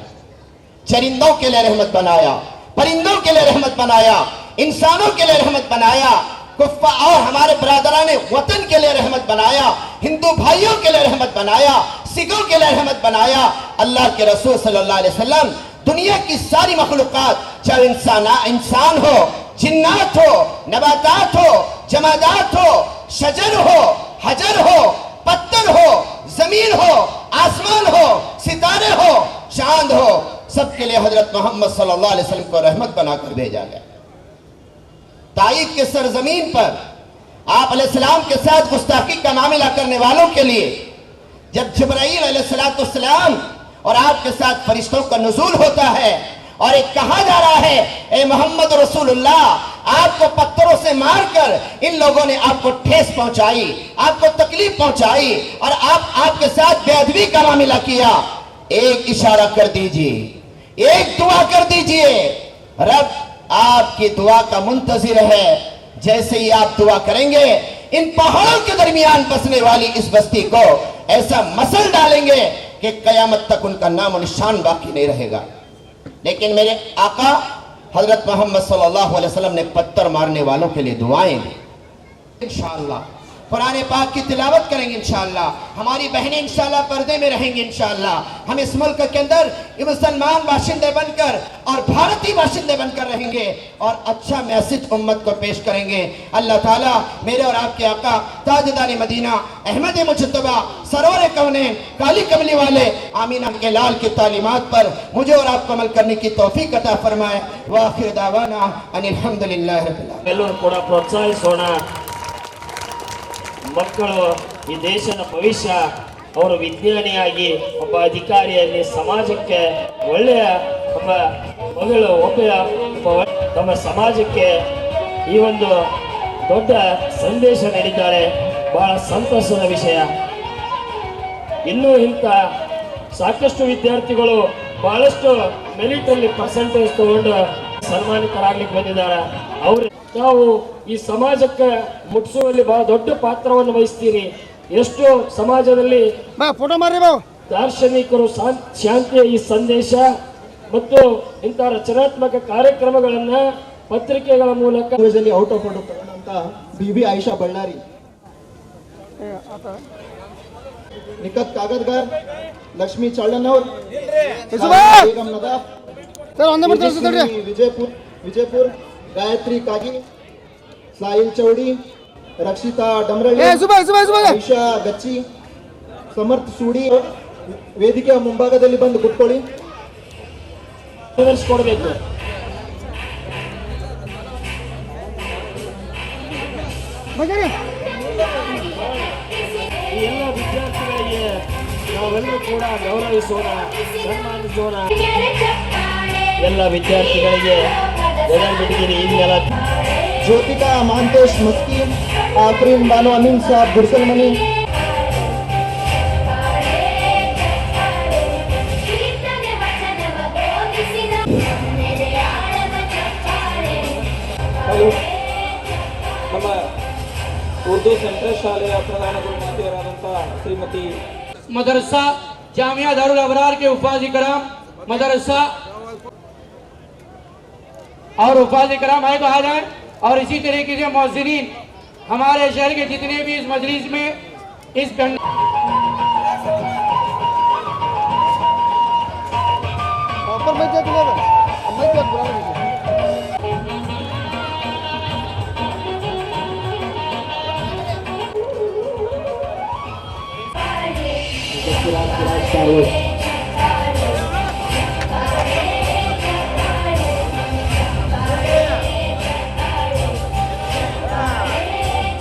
चरिंदों के लिए रहमत बनाया, परिंदों के लिए रहमत बनाया, इंसानों के लिए रहमत बनाया, कुफ्फा और हमारे बरादरान वतन के लिए रहमत बनाया, हिंदू भाइयों के लिए रहमत बनाया, सिखों के लिए रहमत बनाया। अल्लाह के रसूल सल्लल्लाहु अलैहि वसल्लम दुनिया की सारी मखलूकात, चाहे इंसान हो, जिन्नात हो, नबातात हो, जमादात हो, शजर हो, हजर हो, पत्थर हो, जमीन हो, आसमान हो, सितारे हो, चांद हो, सबके लिए हजरत मोहम्मद सल्लल्लाहु अलैहि वसल्लम को रहमत बनाकर भेजा गया। ताइफ के सरजमीन पर आप अलैहिस्सलाम के साथ गुस्ताखी का मामला करने वालों के लिए जब जिब्राईल अलैहिस्सलाम और आपके साथ फरिश्तों का नुज़ूल होता है और एक कहा जा रहा है ए मोहम्मद रसूलुल्लाह, आपको पत्थरों से मारकर इन लोगों ने आपको ठेस पहुंचाई, आपको तकलीफ पहुंचाई और आपके साथ बेअदबी का मामला किया। एक इशारा कर दीजिए, एक दुआ कर दीजिए, रब आपकी दुआ का मुंतजिर है। जैसे ही आप दुआ करेंगे, इन पहाड़ों के दरमियान बसने वाली इस बस्ती को ऐसा मसल डालेंगे कि कयामत तक उनका नाम और निशान बाकी नहीं रहेगा। लेकिन मेरे आका हजरत मोहम्मद सल्लल्लाहु अलैहि वसल्लम ने पत्थर मारने वालों के लिए दुआएं दी। इंशाअल्लाह कुरान पाक की तिलावत करेंगे, इंशाअल्लाह हमारी बहनें इंशाअल्लाह पर्दे में रहेंगी, इंशाअल्लाह हम इस मुल्क के अंदर मुसलमान बाशिंदे बनकर और भारतीय बाशिंदे बनकर रहेंगे और अच्छा मैसेज उम्मत को पेश करेंगे। अल्लाह ताला मेरे और आपके आका ताजदार मदीना अहमद मुजतबा सरोवर कौनैन काली कमली वाले आमीना के लाल की तालीमात पर मुझे और आपको अमल करने की तौफीक अता फरमाए। व आखिर दावाना अनिल हम्दुलिल्लाहि रब्बिल आलमीन। ಎಲ್ಲರೂ ಕೂಡ ಪ್ರೋತ್ಸಾಹಿಸೋಣ। ಮಕ್ಕಳು ಈ ದೇಶದ ಭವಿಷ್ಯ, ಅವರು ವಿಜ್ಞಾನಿಯಾಗಿ ಒಬ್ಬ ಅಧಿಕಾರಿಯಾಗಿ ಸಮಾಜಕ್ಕೆ ಒಳ್ಳೆಯ ಒಬ್ಬ ಮಗಳು ತಮ್ಮ ಸಮಾಜಕ್ಕೆ ಈ ಒಂದು ದೊಡ್ಡ ಸಂದೇಶ ನೀಡಿದ್ದಾರೆ. ಬಹಳ ಸಂತಸದ ವಿಷಯ. ಇನ್ನೂ ಇಂಥ ಸಾಕಷ್ಟು ವಿದ್ಯಾರ್ಥಿಗಳು ಬಹಳಷ್ಟು ಮೆರಿಟಲ್ಲಿ ಪರ್ಸೆಂಟೇಜ್ ತಗೊಂಡು ಸನ್ಮಾನಿತರಾಗ್ಲಿಕ್ಕೆ ಬಂದಿದ್ದಾರೆ. ಅವರು ನಾವು ಈ ಸಮಾಜಕ್ಕೆ ಮುಟ್ಟಿಸುವಲ್ಲಿ ಬಹಳ ದೊಡ್ಡ ಪಾತ್ರವನ್ನು ವಹಿಸ್ತೀರಿ. ಎಷ್ಟು ಸಮಾಜದಲ್ಲಿ ದಾರ್ಶನಿಕರು ಶಾಂತಿಯ ಈ ಸಂದೇಶ ಮತ್ತು ಇಂಥ ರಚನಾತ್ಮಕ ಕಾರ್ಯಕ್ರಮಗಳನ್ನ ಪತ್ರಿಕೆಗಳ ಮೂಲಕ ಔಟ್ ಆಫ್ ಆರ್ಡರ್ ತಗೊಂಡಂತ ಬಿಬಿ ಆಯಿಷಾ ಬಳ್ಳಾರಿ, ನಿಖತ್ ಕಾಗದ್ಗಾರ್, ಲಕ್ಷ್ಮೀ ಚಾಳನ್ನವರ್, ಬೇಗಂ ನದಾಫ್, ವಿಜಯಪುರ್, गायत्री कागी, साहिल चौड़ी, रक्षिता डमरಳ್ಳಿ, ಆಯಿಷಾ ಗಚ್ಚಿ, ಸಮರ್ಥ ಸೂಡಿ ವೇದಿಕೆಯ ಮುಂಭಾಗದಲ್ಲಿ ಬಂದು ಕೂತ್ಕೊಳ್ಳಿ. ಕೊಡಬೇಕು. ಈ ಎಲ್ಲ ವಿದ್ಯಾರ್ಥಿಗಳಿಗೆ ನಾವೆಲ್ಲರೂ ಕೂಡ ಗೌರವಿಸೋಣ, ಸನ್ಮಾನಿಸೋಣ. ಎಲ್ಲ ವಿದ್ಯಾರ್ಥಿಗಳಿಗೆ ज्योतिका महांतेश मस्की, आफरीन बानो अमीन साहब गुरसलमनी, ನಮ್ಮ ಉರ್ದು ಸೆಂಟ್ರಲ್ ಶಾಲೆಯ ಪ್ರಧಾನ ಗುರುಮಾತೆಯರಾದಂತಹ ಶ್ರೀಮತಿ मदरसा जामिया दारुल अबरार के उपाधि कराम मदरसा और उफाज कराम आए तो आ जाए। और इसी तरीके से मौज़िनीन हमारे शहर के जितने भी इस मजलिस में इस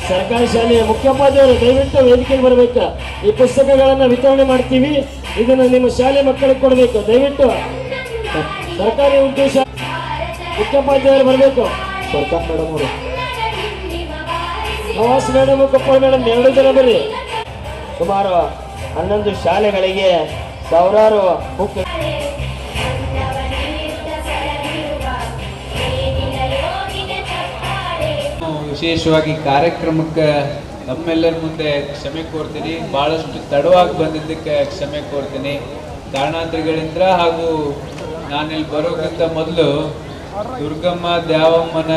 ಸರ್ಕಾರಿ ಶಾಲೆಯ ಮುಖ್ಯೋಪಾಧ್ಯಾಯರು ದಯವಿಟ್ಟು ವೇದಿಕೆಗೆ ಬರಬೇಕು. ಈ ಪುಸ್ತಕಗಳನ್ನು ವಿತರಣೆ ಮಾಡ್ತೀವಿ, ಇದನ್ನು ನಿಮ್ಮ ಶಾಲೆ ಮಕ್ಕಳಿಗೆ ಕೊಡಬೇಕು. ದಯವಿಟ್ಟು ಸರ್ಕಾರಿ ಉದ್ದೇಶ ಮುಖ್ಯೋಪಾಧ್ಯಾಯರು ಬರಬೇಕು. ಸರ್ಕಾರ ಮೇಡಮ್ ಅವರು, ನವಾಸ್ ಮೇಡಮ್, ಕೊಪ್ಪಳ ಮೇಡಮ್ 2 ಜನ ಬರ್ರಿ. ಸುಮಾರು 11 ಶಾಲೆಗಳಿಗೆ ಸಾವಿರಾರು ಬುಕ್. ವಿಶೇಷವಾಗಿ ಕಾರ್ಯಕ್ರಮಕ್ಕೆ ನಮ್ಮೆಲ್ಲರ ಮುಂದೆ ಕ್ಷಮೆ ಕೋರ್ತೀನಿ. ಭಾಳಷ್ಟು ತಡವಾಗಿ ಬಂದಿದ್ದಕ್ಕೆ ಕ್ಷಮೆ ಕೋರ್ತೀನಿ ಕಾರಣಾಂತರಗಳಿಂದ. ಹಾಗೂ ನಾನಿಲ್ಲಿ ಬರೋಕ್ಕಿಂತ ಮೊದಲು ದುರ್ಗಮ್ಮ ದ್ಯಾವಮ್ಮನ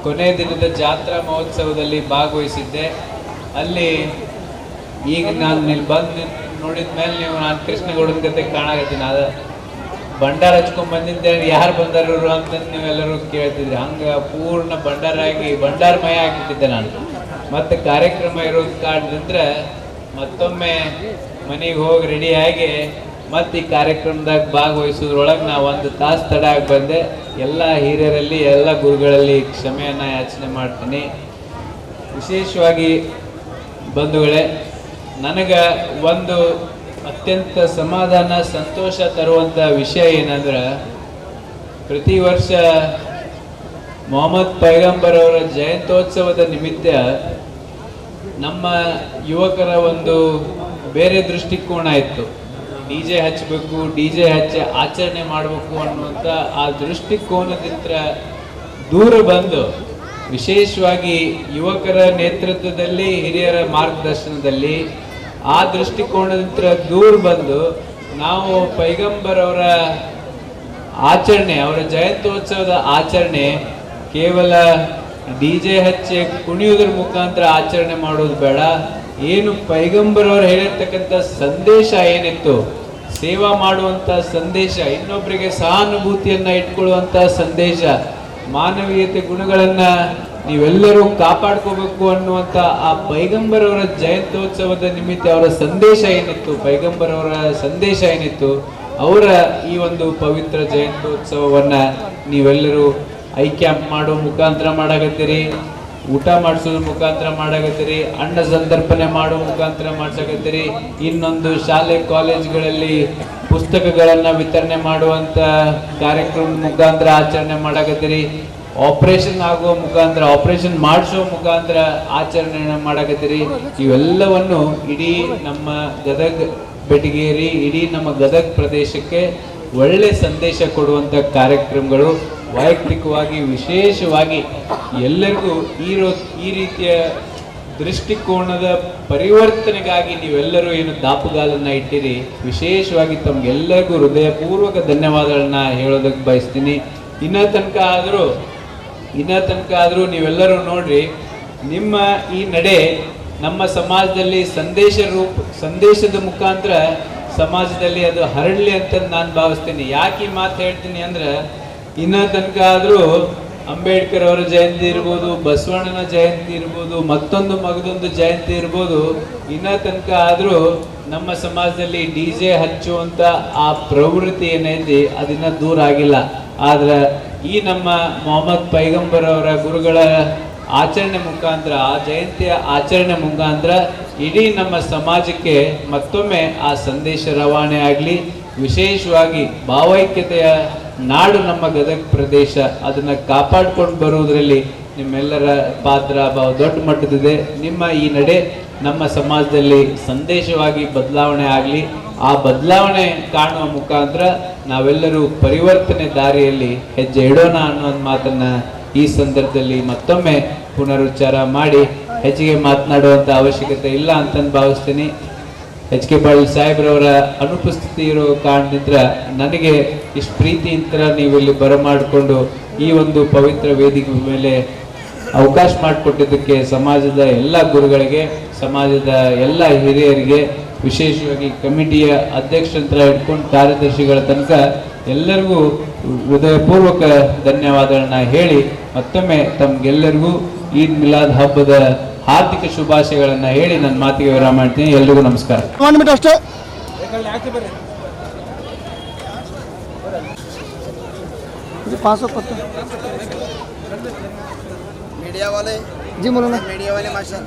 ಕೊನೆ ದಿನದ ಜಾತ್ರಾ ಮಹೋತ್ಸವದಲ್ಲಿ ಭಾಗವಹಿಸಿದ್ದೆ. ಅಲ್ಲಿ ಈಗ ನಾನು ಇಲ್ಲಿ ಬಂದು ನೋಡಿದ ಮೇಲೆ ನೀವು ನಾನು ಕೃಷ್ಣಗೌಡನ ಕತೆ ಕಾಣಾಕತ್ತೀನಿ. ಅದು ಭಂಡಾರ ಹಚ್ಕೊಂಡ್ ಬಂದಿದ್ದೆ, ಯಾರು ಬಂದಾರು ಅಂತ ನೀವೆಲ್ಲರೂ ಕೇಳ್ತಿದ್ರಿ. ಹಂಗೆ ಪೂರ್ಣ ಭಂಡಾರಾಗಿ ಭಂಡಾರಮಯ ಆಗಿಬಿಟ್ಟಿದ್ದೆ ನಾನು. ಮತ್ತು ಕಾರ್ಯಕ್ರಮ ಇರೋದು ಕಾರಣದಿಂದ ಮತ್ತೊಮ್ಮೆ ಮನೆಗೆ ಹೋಗಿ ರೆಡಿಯಾಗಿ ಮತ್ತು ಈ ಕಾರ್ಯಕ್ರಮದಾಗ ಭಾಗವಹಿಸೋದ್ರೊಳಗೆ ನಾ 1 ತಾಸು ತಡ ಆಗಿ ಬಂದೆ. ಎಲ್ಲ ಹಿರಿಯರಲ್ಲಿ ಎಲ್ಲ ಗುರುಗಳಲ್ಲಿ ಕ್ಷಮೆಯನ್ನು ಯಾಚನೆ ಮಾಡ್ತೀನಿ. ವಿಶೇಷವಾಗಿ ಬಂಧುಗಳೇ, ನನಗೆ ಒಂದು ಅತ್ಯಂತ ಸಮಾಧಾನ ಸಂತೋಷ ತರುವಂಥ ವಿಷಯ ಏನಂದ್ರೆ, ಪ್ರತಿ ವರ್ಷ ಮೊಹಮ್ಮದ್ ಪೈಗಂಬರ್ ಅವರ ಜಯಂತ್ಯೋತ್ಸವದ ನಿಮಿತ್ತ ನಮ್ಮ ಯುವಕರ ಒಂದು ಬೇರೆ ದೃಷ್ಟಿಕೋನ ಇತ್ತು. DJ ಹಚ್ಚಬೇಕು, DJ ಹಚ್ಚಿ ಆಚರಣೆ ಮಾಡಬೇಕು ಅನ್ನುವಂಥ ಆ ದೃಷ್ಟಿಕೋನದಿಂದ ದೂರ ಬಂದು, ವಿಶೇಷವಾಗಿ ಯುವಕರ ನೇತೃತ್ವದಲ್ಲಿ ಹಿರಿಯರ ಮಾರ್ಗದರ್ಶನದಲ್ಲಿ ಆ ದೃಷ್ಟಿಕೋನದಿಂದ ದೂರ ಬಂದು ನಾವು ಪೈಗಂಬರ್ ಅವರ ಆಚರಣೆ, ಅವರ ಜಯಂತ್ಯೋತ್ಸವದ ಆಚರಣೆ ಕೇವಲ DJ ಹಚ್ಚಿ ಕುಣಿಯೋದ್ರ ಮುಖಾಂತರ ಆಚರಣೆ ಮಾಡೋದು ಬೇಡ. ಏನು ಪೈಗಂಬರ್ ಅವರು ಹೇಳಿರ್ತಕ್ಕಂಥ ಸಂದೇಶ ಏನಿತ್ತು, ಸೇವಾ ಮಾಡುವಂಥ ಸಂದೇಶ, ಇನ್ನೊಬ್ಬರಿಗೆ ಸಹಾನುಭೂತಿಯನ್ನು ಇಟ್ಕೊಳ್ಳುವಂಥ ಸಂದೇಶ, ಮಾನವೀಯತೆ ಗುಣಗಳನ್ನು ನೀವೆಲ್ಲರೂ ಕಾಪಾಡ್ಕೋಬೇಕು ಅನ್ನುವಂಥ ಆ ಪೈಗಂಬರ್ ಅವರ ಜಯಂತ್ಯೋತ್ಸವದ ನಿಮಿತ್ತ ಅವರ ಸಂದೇಶ ಏನಿತ್ತು, ಪೈಗಂಬರ್ ಅವರ ಸಂದೇಶ ಏನಿತ್ತು, ಅವರ ಈ ಒಂದು ಪವಿತ್ರ ಜಯಂತ್ಯೋತ್ಸವವನ್ನು ನೀವೆಲ್ಲರೂ ಐ ಕ್ಯಾಂಪ್ ಮಾಡೋ ಮುಖಾಂತರ ಮಾಡಾಕತ್ತೀರಿ, ಊಟ ಮಾಡಿಸೋದ್ರ ಮುಖಾಂತರ ಮಾಡಾಕತ್ತೀರಿ, ಅನ್ನ ಸಂತರ್ಪಣೆ ಮಾಡೋ ಮುಖಾಂತರ ಮಾಡ್ಸಕತ್ತೀರಿ, ಇನ್ನೊಂದು ಶಾಲೆ ಕಾಲೇಜ್ಗಳಲ್ಲಿ ಪುಸ್ತಕಗಳನ್ನು ವಿತರಣೆ ಮಾಡುವಂಥ ಕಾರ್ಯಕ್ರಮದ ಮುಖಾಂತರ ಆಚರಣೆ ಮಾಡಾಕತ್ತೀರಿ, ಆಪರೇಷನ್ ಆಗುವ ಮುಖಾಂತರ, ಆಪರೇಷನ್ ಮಾಡಿಸೋ ಮುಖಾಂತರ ಆಚರಣೆ ಮಾಡಾಕತ್ತೀರಿ. ಇವೆಲ್ಲವನ್ನು ಇಡೀ ನಮ್ಮ ಗದಗ ಬೆಟಗೇರಿ, ಇಡೀ ನಮ್ಮ ಗದಗ ಪ್ರದೇಶಕ್ಕೆ ಒಳ್ಳೆ ಸಂದೇಶ ಕೊಡುವಂಥ ಕಾರ್ಯಕ್ರಮಗಳು. ವೈಯಕ್ತಿಕವಾಗಿ ವಿಶೇಷವಾಗಿ ಎಲ್ಲರಿಗೂ ಈ ರೀತಿಯ ದೃಷ್ಟಿಕೋನದ ಪರಿವರ್ತನೆಗಾಗಿ ನೀವೆಲ್ಲರೂ ಏನು ದಾಪುಗಾಲನ್ನು ಇಟ್ಟಿರಿ, ವಿಶೇಷವಾಗಿ ತಮಗೆಲ್ಲರಿಗೂ ಹೃದಯಪೂರ್ವಕ ಧನ್ಯವಾದಗಳನ್ನ ಹೇಳೋದಕ್ಕೆ ಬಯಸ್ತೀನಿ. ಇನ್ನ ತನಕ ಆದರೂ ನೀವೆಲ್ಲರೂ ನೋಡ್ರಿ, ನಿಮ್ಮ ಈ ನಡೆ ನಮ್ಮ ಸಮಾಜದಲ್ಲಿ ಸಂದೇಶದ ಮುಖಾಂತರ ಸಮಾಜದಲ್ಲಿ ಅದು ಹರಡಲಿ ಅಂತ ನಾನು ಭಾವಿಸ್ತೀನಿ. ಯಾಕೆ ಈ ಮಾತು ಹೇಳ್ತೀನಿ ಅಂದ್ರೆ, ಇನ್ನ ತನಕ ಆದರೂ ಅಂಬೇಡ್ಕರ್ ಅವರ ಜಯಂತಿ ಇರ್ಬೋದು, ಬಸವಣ್ಣನ ಜಯಂತಿ ಇರ್ಬೋದು, ಮಗದೊಂದು ಜಯಂತಿ ಇರ್ಬೋದು, ಇನ್ನ ತನಕ ಆದರೂ ನಮ್ಮ ಸಮಾಜದಲ್ಲಿ DJ ಹಚ್ಚುವಂಥ ಆ ಪ್ರವೃತ್ತಿ ಏನೈತಿ ಅದನ್ನ ದೂರ ಆಗಿಲ್ಲ. ಆದ್ರೆ ಈ ನಮ್ಮ ಮೊಹಮ್ಮದ್ ಪೈಗಂಬರ್ ಅವರ ಗುರುಗಳ ಆಚರಣೆ ಮುಖಾಂತರ, ಆ ಜಯಂತಿಯ ಆಚರಣೆ ಮುಖಾಂತರ ಇಡೀ ನಮ್ಮ ಸಮಾಜಕ್ಕೆ ಮತ್ತೊಮ್ಮೆ ಆ ಸಂದೇಶ ರವಾನೆ ಆಗಲಿ. ವಿಶೇಷವಾಗಿ ಭಾವೈಕ್ಯತೆಯ ನಾಡು ನಮ್ಮ ಗದಗ ಪ್ರದೇಶ, ಅದನ್ನು ಕಾಪಾಡ್ಕೊಂಡು ಬರುವುದರಲ್ಲಿ ನಿಮ್ಮೆಲ್ಲರ ಪಾತ್ರ ದೊಡ್ಡ ಮಟ್ಟದಿದೆ. ನಿಮ್ಮ ಈ ನಡೆ ನಮ್ಮ ಸಮಾಜದಲ್ಲಿ ಸಂದೇಶವಾಗಿ ಬದಲಾವಣೆ ಆಗಲಿ. ಆ ಬದಲಾವಣೆ ಕಾಣುವ ಮುಖಾಂತರ ನಾವೆಲ್ಲರೂ ಪರಿವರ್ತನೆ ದಾರಿಯಲ್ಲಿ ಹೆಜ್ಜೆ ಇಡೋಣ ಅನ್ನೋ ಮಾತನ್ನು ಈ ಸಂದರ್ಭದಲ್ಲಿ ಮತ್ತೊಮ್ಮೆ ಪುನರುಚ್ಚಾರ ಮಾಡಿ ಹೆಚ್ಚಿಗೆ ಮಾತನಾಡುವಂಥ ಅವಶ್ಯಕತೆ ಇಲ್ಲ ಅಂತಂದು ಭಾವಿಸ್ತೀನಿ. HK ಪಾಟೀಲ್ ಸಾಹೇಬ್ರವರ ಅನುಪಸ್ಥಿತಿ ಇರೋ ಕಾರಣದಿಂದ ನನಗೆ ಇಷ್ಟು ಪ್ರೀತಿಯಿಂದ ನೀವಿಲ್ಲಿ ಬರಮಾಡಿಕೊಂಡು ಈ ಒಂದು ಪವಿತ್ರ ವೇದಿಕೆ ಮೇಲೆ ಅವಕಾಶ ಮಾಡಿಕೊಟ್ಟಿದ್ದಕ್ಕೆ ಸಮಾಜದ ಎಲ್ಲ ಗುರುಗಳಿಗೆ, ಸಮಾಜದ ಎಲ್ಲ ಹಿರಿಯರಿಗೆ, ವಿಶೇಷವಾಗಿ ಕಮಿಟಿಯ ಅಧ್ಯಕ್ಷರ ಹಿಡ್ಕೊಂಡು ಕಾರ್ಯದರ್ಶಿಗಳ ತನಕ ಎಲ್ಲರಿಗೂ ಹೃದಯಪೂರ್ವಕ ಧನ್ಯವಾದಗಳನ್ನ ಹೇಳಿ ಮತ್ತೊಮ್ಮೆ ತಮ್ಗೆಲ್ಲರಿಗೂ ಈದ್ ಮಿಲಾದ್ ಹಬ್ಬದ ಹಾರ್ದಿಕ ಶುಭಾಶಯಗಳನ್ನ ಹೇಳಿ ನನ್ನ ಮಾತಿಗೆ ವಿರಾಮ ಮಾಡ್ತೀನಿ. ಎಲ್ರಿಗೂ ನಮಸ್ಕಾರ. 1 ಮಿನಿಟ್ ಅಷ್ಟೇ. मीडिया वाले जी मौलाना. मीडिया वाले मास्टर